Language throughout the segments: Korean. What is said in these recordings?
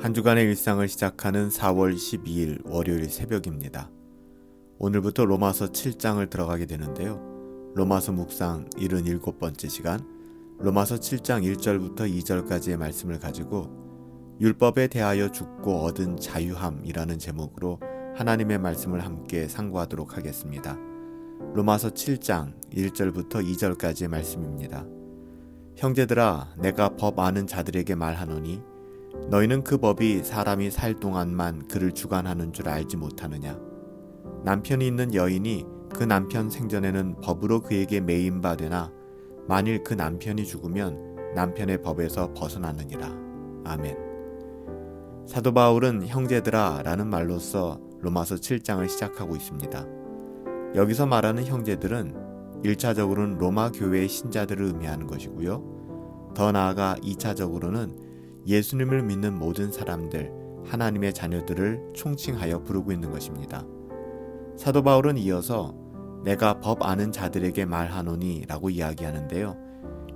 한 주간의 일상을 시작하는 4월 12일 월요일 새벽입니다. 오늘부터 로마서 7장을 들어가게 되는데요. 로마서 묵상 77번째 시간, 로마서 7장 1절부터 2절까지의 말씀을 가지고 율법에 대하여 죽고 얻은 자유함이라는 제목으로 하나님의 말씀을 함께 상고하도록 하겠습니다. 로마서 7장 1절부터 2절까지의 말씀입니다. 형제들아, 내가 법 아는 자들에게 말하노니 너희는 그 법이 사람이 살 동안만 그를 주관하는 줄 알지 못하느냐? 남편이 있는 여인이 그 남편 생전에는 법으로 그에게 매인 바 되나 만일 그 남편이 죽으면 남편의 법에서 벗어나느니라. 아멘. 사도 바울은 형제들아 라는 말로써 로마서 7장을 시작하고 있습니다. 여기서 말하는 형제들은 1차적으로는 로마 교회의 신자들을 의미하는 것이고요. 더 나아가 2차적으로는 예수님을 믿는 모든 사람들, 하나님의 자녀들을 총칭하여 부르고 있는 것입니다. 사도 바울은 이어서 내가 법 아는 자들에게 말하노니 라고 이야기하는데요.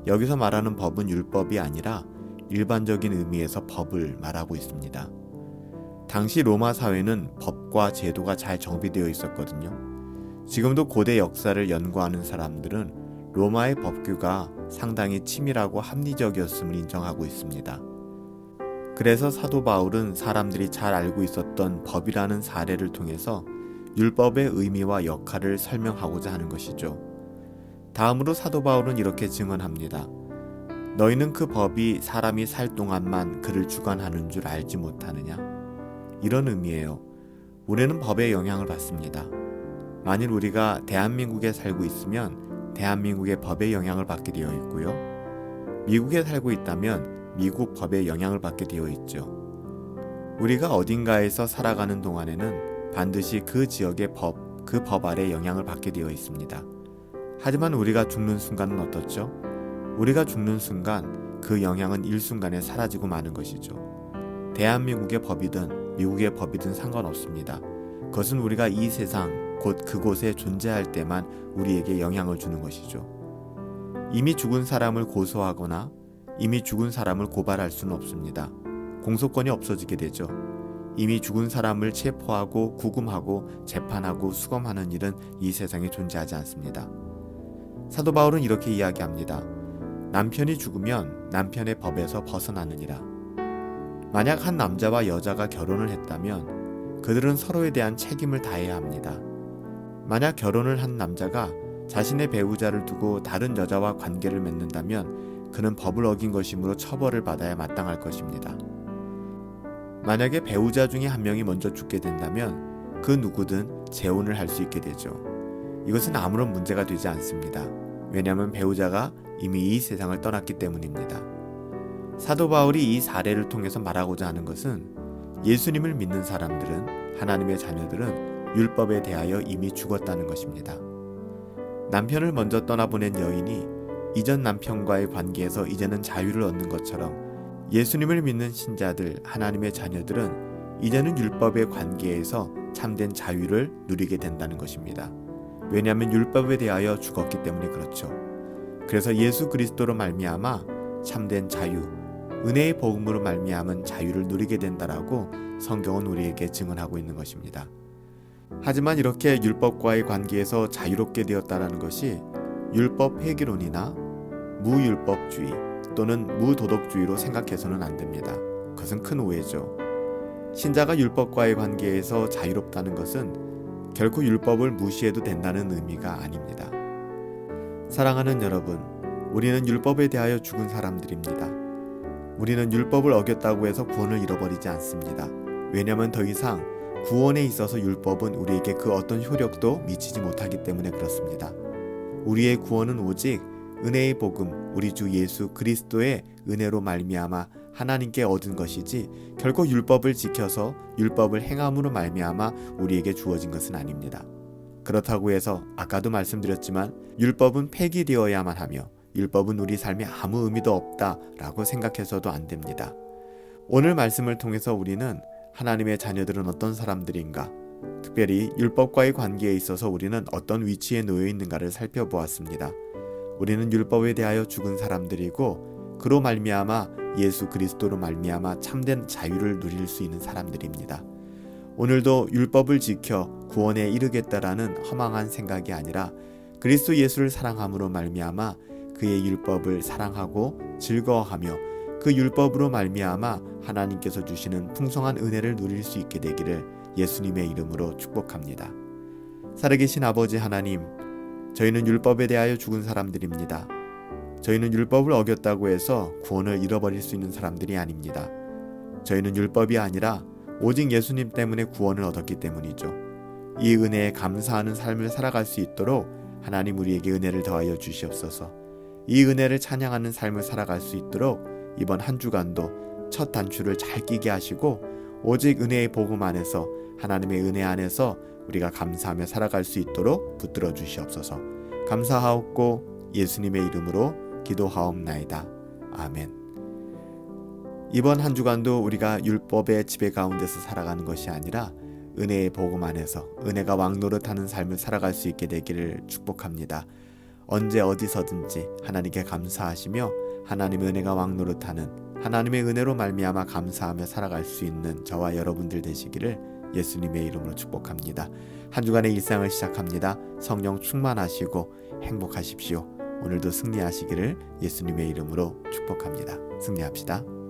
여기서 말하는 법은 율법이 아니라 일반적인 의미에서 법을 말하고 있습니다. 당시 로마 사회는 법과 제도가 잘 정비되어 있었거든요. 지금도 고대 역사를 연구하는 사람들은 로마의 법규가 상당히 치밀하고 합리적이었음을 인정하고 있습니다. 그래서 사도 바울은 사람들이 잘 알고 있었던 법이라는 사례를 통해서 율법의 의미와 역할을 설명하고자 하는 것이죠. 다음으로 사도 바울은 이렇게 증언합니다. 너희는 그 법이 사람이 살 동안만 그를 주관하는 줄 알지 못하느냐? 이런 의미예요. 우리는 법의 영향을 받습니다. 만일 우리가 대한민국에 살고 있으면 대한민국의 법의 영향을 받게 되어 있고요. 미국에 살고 있다면 미국 법의 영향을 받게 되어 있죠. 우리가 어딘가에서 살아가는 동안에는 반드시 그 지역의 법, 그 법 아래 영향을 받게 되어 있습니다. 하지만 우리가 죽는 순간은 어떻죠? 우리가 죽는 순간 그 영향은 일순간에 사라지고 마는 것이죠. 대한민국의 법이든 미국의 법이든 상관없습니다. 그것은 우리가 이 세상, 곧 그곳에 존재할 때만 우리에게 영향을 주는 것이죠. 이미 죽은 사람을 고소하거나 이미 죽은 사람을 고발할 수는 없습니다. 공소권이 없어지게 되죠. 이미 죽은 사람을 체포하고 구금하고 재판하고 수검하는 일은 이 세상에 존재하지 않습니다. 사도 바울은 이렇게 이야기합니다. 남편이 죽으면 남편의 법에서 벗어나느니라. 만약 한 남자와 여자가 결혼을 했다면 그들은 서로에 대한 책임을 다해야 합니다. 만약 결혼을 한 남자가 자신의 배우자를 두고 다른 여자와 관계를 맺는다면 그는 법을 어긴 것이므로 처벌을 받아야 마땅할 것입니다. 만약에 배우자 중에 한 명이 먼저 죽게 된다면 그 누구든 재혼을 할 수 있게 되죠. 이것은 아무런 문제가 되지 않습니다. 왜냐하면 배우자가 이미 이 세상을 떠났기 때문입니다. 사도 바울이 이 사례를 통해서 말하고자 하는 것은 예수님을 믿는 사람들은, 하나님의 자녀들은 율법에 대하여 이미 죽었다는 것입니다. 남편을 먼저 떠나보낸 여인이 이전 남편과의 관계에서 이제는 자유를 얻는 것처럼 예수님을 믿는 신자들, 하나님의 자녀들은 이제는 율법의 관계에서 참된 자유를 누리게 된다는 것입니다. 왜냐하면 율법에 대하여 죽었기 때문에 그렇죠. 그래서 예수 그리스도로 말미암아 참된 자유, 은혜의 복음으로 말미암은 자유를 누리게 된다라고 성경은 우리에게 증언하고 있는 것입니다. 하지만 이렇게 율법과의 관계에서 자유롭게 되었다라는 것이 율법 회계론이나 무율법주의 또는 무도덕주의로 생각해서는 안 됩니다. 그것은 큰 오해죠. 신자가 율법과의 관계에서 자유롭다는 것은 결코 율법을 무시해도 된다는 의미가 아닙니다. 사랑하는 여러분, 우리는 율법에 대하여 죽은 사람들입니다. 우리는 율법을 어겼다고 해서 구원을 잃어버리지 않습니다. 왜냐하면 더 이상 구원에 있어서 율법은 우리에게 그 어떤 효력도 미치지 못하기 때문에 그렇습니다. 우리의 구원은 오직 은혜의 복음, 우리 주 예수 그리스도의 은혜로 말미암아 하나님께 얻은 것이지 결코 율법을 지켜서 율법을 행함으로 말미암아 우리에게 주어진 것은 아닙니다. 그렇다고 해서 아까도 말씀드렸지만 율법은 폐기되어야만 하며 율법은 우리 삶에 아무 의미도 없다라고 생각해서도 안 됩니다. 오늘 말씀을 통해서 우리는 하나님의 자녀들은 어떤 사람들인가, 특별히 율법과의 관계에 있어서 우리는 어떤 위치에 놓여 있는가를 살펴보았습니다. 우리는 율법에 대하여 죽은 사람들이고 그로 말미암아 예수 그리스도로 말미암아 참된 자유를 누릴 수 있는 사람들입니다. 오늘도 율법을 지켜 구원에 이르겠다라는 허망한 생각이 아니라 그리스도 예수를 사랑함으로 말미암아 그의 율법을 사랑하고 즐거워하며 그 율법으로 말미암아 하나님께서 주시는 풍성한 은혜를 누릴 수 있게 되기를 예수님의 이름으로 축복합니다. 살아계신 아버지 하나님, 저희는 율법에 대하여 죽은 사람들입니다. 저희는 율법을 어겼다고 해서 구원을 잃어버릴 수 있는 사람들이 아닙니다. 저희는 율법이 아니라 오직 예수님 때문에 구원을 얻었기 때문이죠. 이 은혜에 감사하는 삶을 살아갈 수 있도록 하나님 우리에게 은혜를 더하여 주시옵소서. 이 은혜를 찬양하는 삶을 살아갈 수 있도록 이번 한 주간도 첫 단추를 잘 끼게 하시고 오직 은혜의 복음 안에서 하나님의 은혜 안에서 우리가 감사하며 살아갈 수 있도록 붙들어 주시옵소서. 감사하옵고 예수님의 이름으로 기도하옵나이다. 아멘. 이번 한 주간도 우리가 율법의 지배 가운데서 살아가는 것이 아니라 은혜의 복음 안에서 은혜가 왕노릇하는 삶을 살아갈 수 있게 되기를 축복합니다. 언제 어디서든지 하나님께 감사하시며 하나님의 은혜가 왕노릇하는 하나님의 은혜로 말미암아 감사하며 살아갈 수 있는 저와 여러분들 되시기를 예수님의 이름으로 축복합니다. 한 주간의 일상을 시작합니다. 성령 충만하시고 행복하십시오. 오늘도 승리하시기를 예수님의 이름으로 축복합니다. 승리합시다.